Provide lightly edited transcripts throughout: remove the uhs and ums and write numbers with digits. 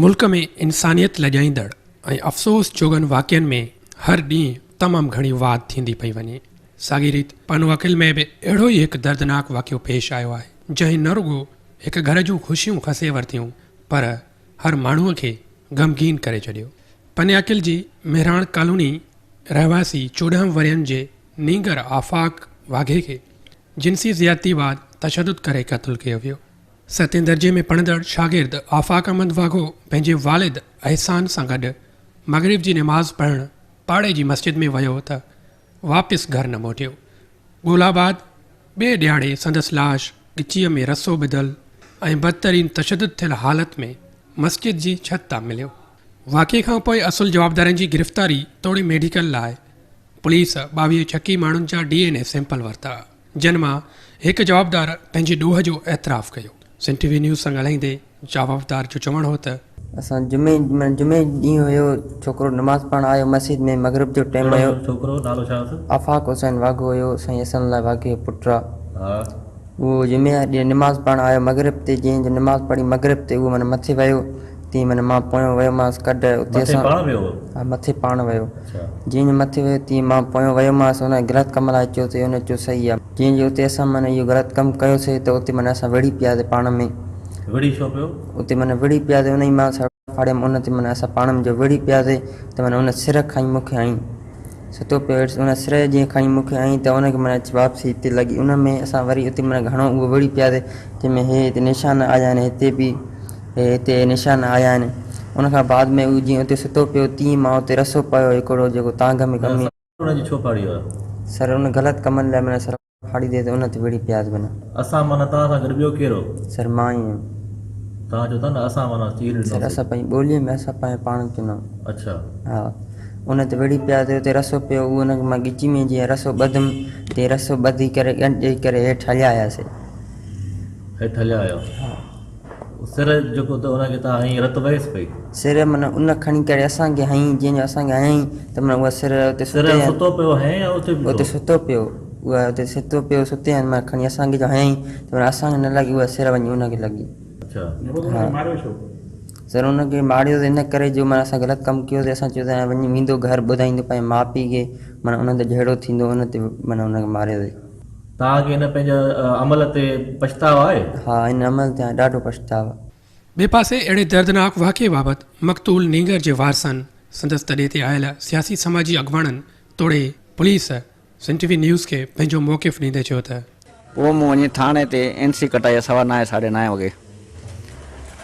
मुल्क में इंसानियत लॼाईंदड़ ऐं अफ़सोस जोगनि वाक़िअनि में हर ॾींहुं तमामु घणी वाध थींदी पई वञे। साॻी रीति पनवाकिल में बि अहिड़ो ई हिकु दर्दनाक वाक़ियो पेश आयो आहे, जंहिं न रुॻो हिकु घर जूं ख़ुशियूं खसे वरितियूं पर हर माण्हूअ खे ग़मगीन करे छॾियो। पनवाकिल जी मेहराण कॉलोनी रहवासी 14 वरियनि जे नीगर आफ़ाक़ वाघे खे जिनसी ज़ियादतीवाद तशदुद करे क़त्ल कयो वियो। 7 दर्जे में पढ़ंदड़ शागिर्द आफ़ाक़ अहमद वाघो पंहिंजे वालिद अहसान सां गॾु मग़रिब जी निमाज़ पढ़णु पाड़े जी मस्जिद में वियो त वापसि घर न मोटियो। ॻोल्हा ॿिए ॾियारे संदसि लाश ॻिचीअ में रसो ॿिधल ऐं बदतरीन तशदुद थियल हालत में मस्जिद जी छत तां मिलियो। वाक़िए खां पोइ असुल जवाबदारनि जी गिरफ़्तारी तोड़े मेडिकल लाइ पुलिस 22 शकी माण्हुनि जा DNA सैंपल वरिता, जिन मां हिकु जवाबदार पंहिंजे ॾोह जो एतिराफ़ कयो। सिंध TV न्यूज़ सां ॻाल्हाईंदे जवाबदार जो चवणु हो त असां जुमे ॾींहुं हुयो, छोकिरो नमाज़ पढ़णु आयो मस्जिद में, मग़रिब जो टाइम हुयो। छोकिरो नालो छा हुयो? आफ़ाक़ हुसैन वाघो हुयो, साईं हसन लाइ वाघे जो पुटु आहे। उहो जुमे ॾींहुं नमाज़ पढ़णु आयो, मग़रिब ते जीअं जो नमाज़ पढ़ी मग़रिब ते उहो माना मथे वियो, तीअं माना मां पोयां वियोमांसि कढ उते असां हा मथे पाण वियो। जीअं मथे वियो तीअं मां पोयां वियोमांसि, हुन ग़लति कम लाइ चयो त हुन चयो सही आहे। जीअं जो उते असां माना इहो ग़लति कमु कयोसीं त उते माना असां विड़ी पियासीं पाण में। विड़ी छो पियो? उते माना विड़ी पियासीं, उन ई मां फाड़ियमि, उन ते माना असां पाण में जो विड़ी पियासीं त माना उन सिर खईं मूंखे हईं, सुतो पियो उन सिर जीअं खईं मूंखे हईं त उनखे माना वापसी हिते लॻी। उन में असां वरी उते माना घणो उहो विड़ी पियासीं, जंहिंमें हिते निशान आया आहिनि, हिते बि हिते निशान आया आहिनि। उनखां बाद में उहो जीअं उते सुतो पियो तीअं मां उते रसो पियो हिकिड़ो जेको तांग में कमी सर उन ग़लति कमनि लाइ माना सर फाड़ी ॾे त उन ते विड़ी पियासीं। माना असां माना तव्हां सां गॾु ॿियो केरो? सर मां ई आहियां। तव्हां चओ था न असां माना सर असां पंहिंजी ॿोलीअ में असां पंहिंजे पाण चवंदा। अच्छा हा, उन ते विड़ी पियासीं, उते रसो पियो, उहो उनखे मां ॻिची में जीअं रसो ॿधमि तीअं रसो ॿधी करे ॻंढि ॾेई करे हेठि हलिया आयासीं। हेठि हलिया आयो? हा। सिर जेको त उनखे तव्हां हईं रत वहियसि पई? सिर माना उन खणी करे असांखे हईं, जीअं जो असांखे हयईं त माना उहा सिर उते सुतो पियो हईं या उते सुतो पियो, उहा उते सुतो पियो, सुते आहिनि मां खणी असांखे जो हयईं त माना असांखे न लॻी, उहा सिर वञी उनखे लॻी। अच्छा सर उनखे मारियो त इन करे जो माना असां ग़लति कमु कयोसीं, असां चयो त वञी वेंदो घर ॿुधाईंदो पंहिंजे माउ पीउ खे, माना उन ते जहिड़ो थींदो उन ते माना उनखे मारियोसीं। तव्हांखे हिन पंहिंजे अमल ते पछतावा आहे? हा, हिन अमल ते ॾाढो पछतावा। ॿिए पासे अहिड़े दर्दनाक वाक़िए बाबति मक़तूल नीगर जे वारसनि संदसि तॾे ते आयल सियासी समाजी अॻवाननि तोड़े पुलिस सिंध TV न्यूज़ खे पंहिंजो मौक़िफ़ ॾींदे चयो त पोइ मूं वञी थाणे ते NC कटाई 9:15 9:30 वॻे,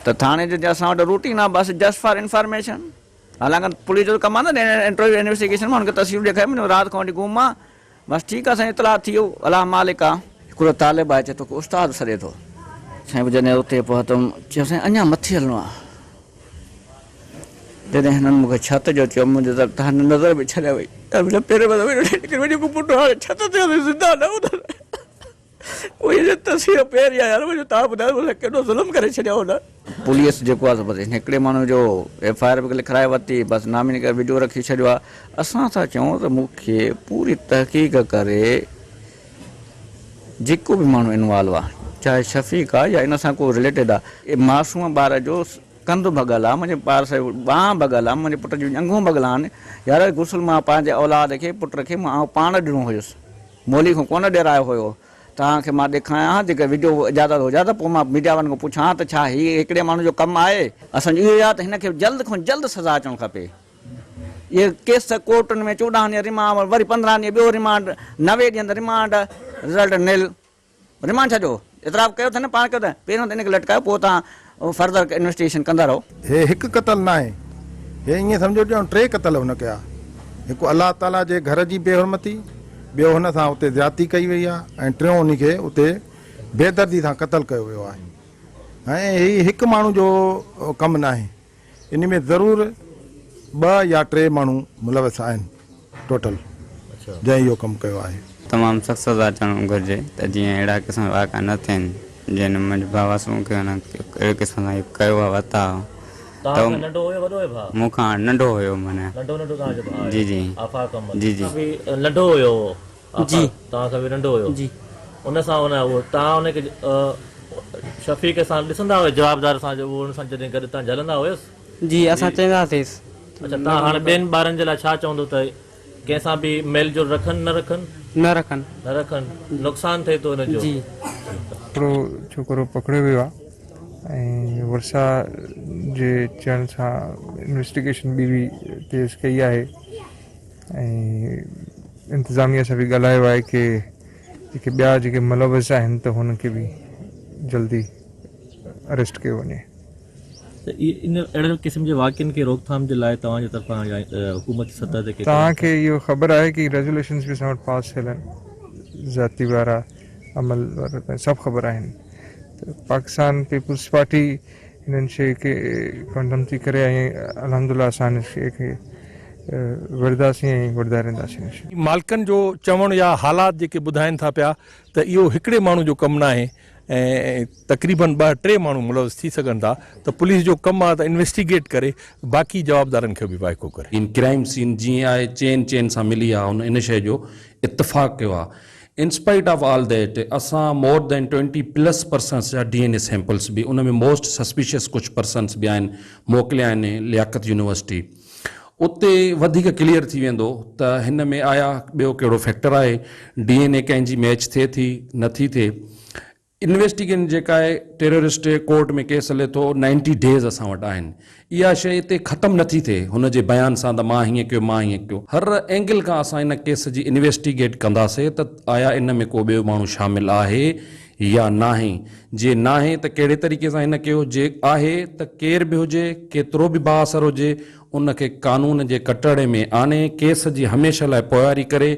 त थाणे जो असां वटि रूटीन आहे बस जस्ट फॉर इंफॉर्मेशन। हालांकि पुलिस जो कमु आहे न इंटरव्यू इन्वेस्टिगेशन में, हुनखे तस्वीर ॾेखारे मुंहिंजो राति खां वठी घुम आहे बसि ठीकु आहे साईं, इतला थी वियो, अलाह मालिक आहे। हिकिड़ो तालिब आहे चए थो उस्ताद सॾे थो साईं, जॾहिं उते पहुतमि चयो साईं अञा मथे हलिणो आहे। जॾहिं हिननि मूंखे छित जो चयो मुंहिंजे तरफ़ त नज़र बि छॾे वई, छित ते ज़िंदा न उहे तस्वीर पहिरीं आहे यार, तव्हां ॿुधायो केॾो ज़ुल्म करे छॾियो हुन। पुलिस जेको आहे बसि हिकिड़े माण्हू जो FIR बि लिखाए वरिती, बसि नामिनी करे वीडियो रखी छॾियो आहे। असां था चऊं त मूंखे पूरी तहक़ीक़ करे जेको बि माण्हू इनवॉल्व आहे, चाहे शफ़ीक़ आहे या इन सां को रिलेटेड आहे, मासूम ॿार जो कंधु भॻल आहे, मुंहिंजे ॿार सां ॿांह भॻल आहे, मुंहिंजे पुट जूं अङूं भॻल आहिनि यार। गुस्ल मां पंहिंजे औलाद खे पुट खे मां पाण ॾिनो हुयुसि, मोली खां कोन ॾियरायो हुयो। तव्हांखे मां ॾेखारियां जेका वीडियो इजाज़त हुजे त पोइ मां मीडिया वारनि खां पुछां त छा हीअ हिकिड़े माण्हू जो कमु आहे। असांजो इहो आहे त हिनखे जल्द खां जल्द सज़ा अचणु खपे। इहे केस कोर्टुनि में 14 ॾींहं रिमांड, वरी 15 ॾींहं ॿियो रिमांड, 90 ॾींहं रिमांड, रिज़ल्ट निल। रिमांड छॾियो, एतिरा कयो अथनि पाण कयो त पहिरियों त हिनखे लटकायो, पोइ तव्हां फर्दर इन्वेस्टिगेशन कंदा रहो। हे हिकु क़तल न आहे, हे ईअं सम्झो ॼण 3 क़तल हुन कया। हिकु अलाह ताला जे घर जी बेहरमती, ॿियो हुन सां उते ज़्यादती कई वई आहे, ऐं टियों उन खे उते बेदर्दी सां क़तल कयो वियो आहे। ऐं हीउ हिकु माण्हू जो कमु न आहे, इन में ज़रूरु 2 या 3 माण्हू मुलविस आहिनि टोटल जंहिं इहो कमु कयो आहे। तमामु सख़्तु सज़ा अचणु घुरिजे त जीअं अहिड़ा क़िस्म वाक़िआ न थियनि, जंहिं मुंहिंजे भाउ मूंखे अहिड़े क़िस्म सां कयो आहे वरिता। मूंखां नंढो हुयो माना। जी जी जी जी नंढो हुयो जी, तव्हां खां बि नंढो हुयो जी। उन सां तव्हां हुनखे शफ़ीक़ सां ॾिसंदा हुयो, जवाबदार सां जो हुन सां जॾहिं गॾु तव्हां झलंदा हुयसि? जी असां चवंदासीं। अच्छा तव्हां हाणे ॿियनि ॿारनि जे लाइ छा चवंदो त कंहिंसां बि मेल जो रखनि न रखनि न रखनि नुक़सानु थिए थो हिनजो। जी हिकिड़ो छोकिरो पकड़ियो वियो आहे ऐं वर्षा जे चवण सां इन्वेस्टिगेशन बि तेज़ कई आहे ऐं इंतिज़ामिया सां बि ॻाल्हायो आहे की जेके ॿिया जेके मुलविस आहिनि त हुनखे बि जल्दी अरेस्ट कयो वञे। त इन अहिड़े क़िस्म जे वाक़िअनि खे रोकथाम जे लाइ तव्हांजे तरफ़ां या हुकूमती सतह ते तव्हांखे इहो ख़बर आहे कि रेज़ोल्यूशन्स बि असां वटि पास थियल आहिनि, ज़ाती वारा अमल वारा सभु ख़बर आहिनि। त पाकिस्तान पीपुल्स पार्टी हिननि शइ खे कंडम थी करे ऐं अलहमदिल्ला असां हिन शइ खे वरदासीं ऐं वरदाईंदासीं। मालिकनि जो चवणु या हालात जेके ॿुधाइनि था पिया त इहो हिकिड़े माण्हू जो कमु न आहे ऐं तक़रीबन 2-3 माण्हू मुलविस थी सघनि था, त पुलिस जो कमु आहे त इन्वेस्टिगेट करे बाक़ी जवाबदारनि खे बि वाइको करे। इन क्राइम सीन जीअं आहे चेन सां मिली आहे हुन इन शइ जो इतफ़ाक़ कयो आहे। In spite of all that असां मोर देन 20+ जा DNA सैंपल्स बि उन में मोस्ट सस्पिशियस कुझु पर्सन्स बि आहिनि मोकिलिया आहिनि लियाकत यूनिवर्सिटी। उते वधीक क्लियर थी वेंदो त हिन में आया ॿियो कहिड़ो फैक्टर आहे, DNA कंहिंजी मैच थिए थी नथी थिए। इन्वेस्टिगेशन जेका आहे टेररिस्ट कोर्ट में केस हले थो 90 डेज़ असां वटि आहिनि। इहा शइ हिते ख़तमु नथी थिए हुन जे बयान सां त मां हीअं कयो मां हीअं कयो। हर एंगल खां असां इन केस जी इन्वेस्टिगेट कंदासीं त आया इन में को ॿियो माण्हू शामिल आहे या नाहे। जे नाहे त कहिड़े तरीक़े सां हिन कयो, जे आहे त केर बि हुजे केतिरो बि बाअसर हुजे उनखे कानून जे कटड़े में आणे केस जी हमेशह लाइ पोयारी करे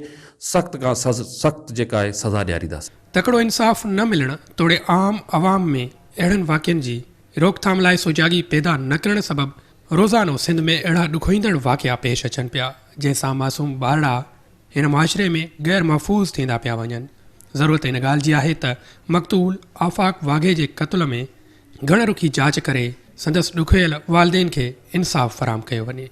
सख़्त खां सख़्त जेका आहे सज़ा ॾियारींदासीं। तकिड़ो इंसाफ़ न मिलणु तोड़े आम आवाम में अहिड़नि वाक़िअनि जी रोकथाम लाइ सुजागी पैदा न करण सबबि रोज़ानो सिंध में अहिड़ा ॾुखोईंदड़ वाक़िआ पेश अचनि पिया जंहिंसां मासूम ॿारड़ा हिन मुआशिरे में ग़ैर महफ़ूज़ थींदा पिया वञनि। ज़रूरत इन ॻाल्हि जी आहे त मक़तूल आफ़ाक़ वाघे जे क़त्ल में घण रुखी जांच करे संदसि ॾुखियल वालदेन खे इंसाफ़ फ़राहम कयो वञे।